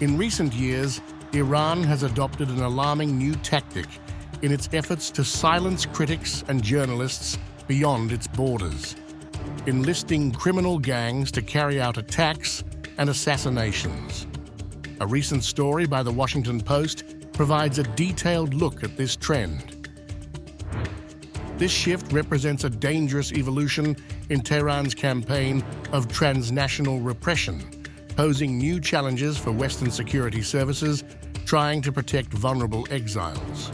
In recent years, Iran has adopted an alarming new tactic in its efforts to silence critics and journalists beyond its borders, enlisting criminal gangs to carry out attacks and assassinations. A recent story by The Washington Post provides a detailed look at this trend. This shift represents a dangerous evolution in Tehran's campaign of transnational repression, posing new challenges for Western security services trying to protect vulnerable exiles.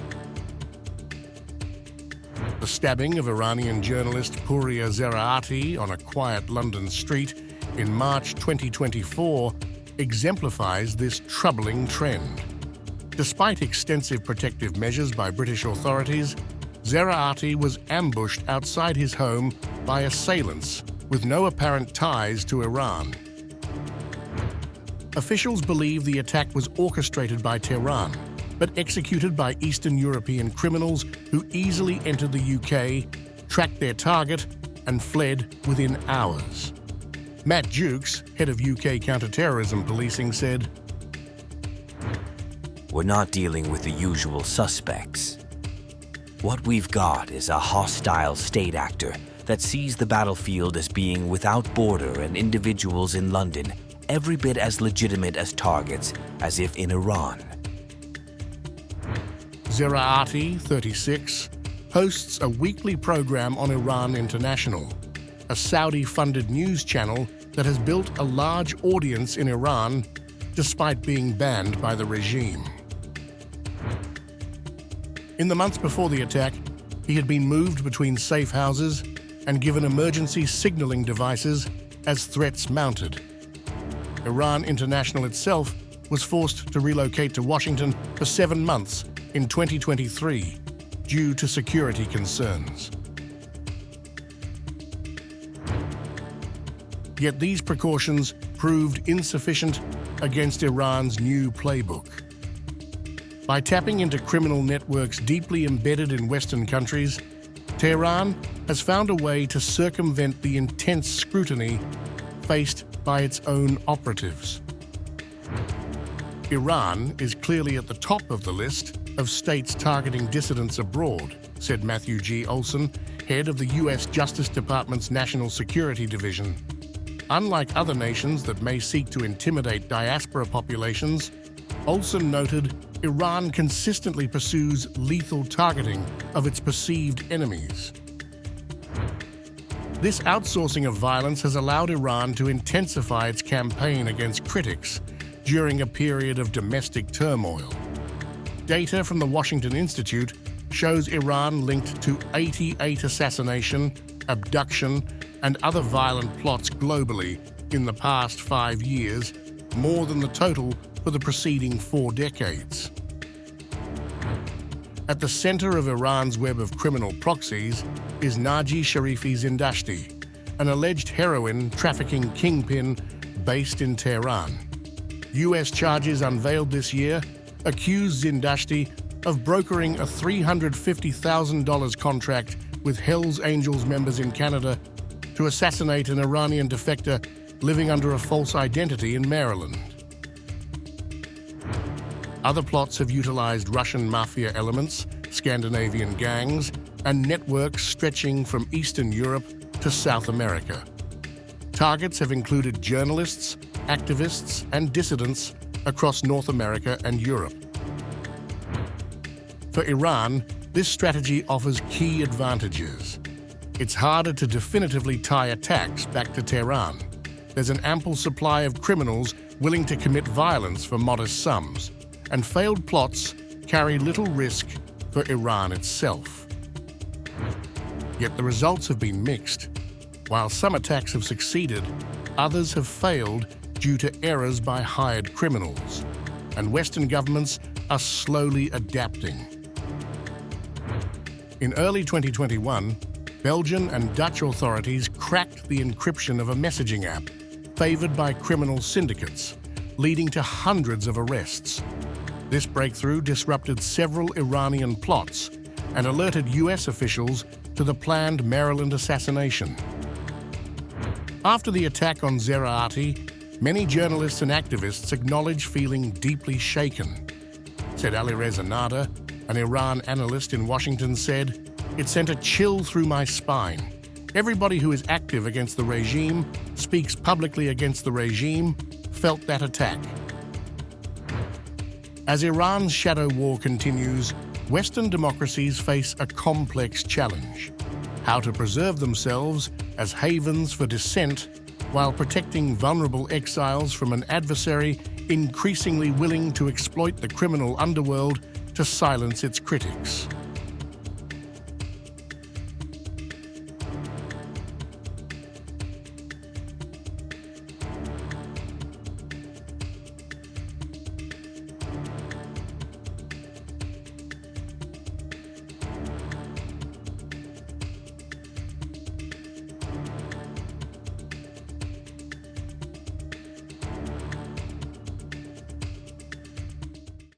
The stabbing of Iranian journalist Pouria Zeraati on a quiet London street in March 2024 exemplifies this troubling trend. Despite extensive protective measures by British authorities, Zeraati was ambushed outside his home by assailants with no apparent ties to Iran. Officials believe the attack was orchestrated by Tehran, but executed by Eastern European criminals who easily entered the UK, tracked their target, and fled within hours. Matt Jukes, head of UK counterterrorism policing, said, "We're not dealing with the usual suspects. What we've got is a hostile state actor that sees the battlefield as being without border and individuals in London every bit as legitimate as targets as if in Iran." Zeraati, 36, hosts a weekly program on Iran International, a Saudi-funded news channel that has built a large audience in Iran despite being banned by the regime. In the months before the attack, he had been moved between safe houses and given emergency signaling devices as threats mounted. Iran International itself was forced to relocate to Washington for 7 months in 2023 due to security concerns. Yet these precautions proved insufficient against Iran's new playbook. By tapping into criminal networks deeply embedded in Western countries, Tehran has found a way to circumvent the intense scrutiny faced by its own operatives. Iran is clearly at the top of the list of states targeting dissidents abroad, said Matthew G. Olson, head of the U.S. Justice Department's National Security Division. Unlike other nations that may seek to intimidate diaspora populations, Olson noted Iran consistently pursues lethal targeting of its perceived enemies. This outsourcing of violence has allowed Iran to intensify its campaign against critics during a period of domestic turmoil. Data from the Washington Institute shows Iran linked to 88 assassination, abduction, and other violent plots globally in the past 5 years, more than the total for the preceding 4 decades. At the center of Iran's web of criminal proxies is Naji Sharifi Zindashti, an alleged heroin trafficking kingpin based in Tehran. U.S. charges unveiled this year accuse Zindashti of brokering a $350,000 contract with Hells Angels members in Canada to assassinate an Iranian defector living under a false identity in Maryland. Other plots have utilized Russian mafia elements, Scandinavian gangs, and networks stretching from Eastern Europe to South America. Targets have included journalists, activists, and dissidents across North America and Europe. For Iran, this strategy offers key advantages. It's harder to definitively tie attacks back to Tehran. There's an ample supply of criminals willing to commit violence for modest sums, and failed plots carry little risk for Iran itself. Yet the results have been mixed. While some attacks have succeeded, others have failed due to errors by hired criminals, and Western governments are slowly adapting. In early 2021, Belgian and Dutch authorities cracked the encryption of a messaging app favored by criminal syndicates, leading to hundreds of arrests. This breakthrough disrupted several Iranian plots and alerted U.S. officials to the planned Maryland assassination. After the attack on Zeraati, Many journalists and activists acknowledge feeling deeply shaken. Said Alireza Nada, an Iran analyst in Washington, said, "It sent a chill through my spine. Everybody who is active against the regime, speaks publicly against the regime, felt that attack." As Iran's shadow war continues, Western democracies face a complex challenge: how to preserve themselves as havens for dissent while protecting vulnerable exiles from an adversary increasingly willing to exploit the criminal underworld to silence its critics.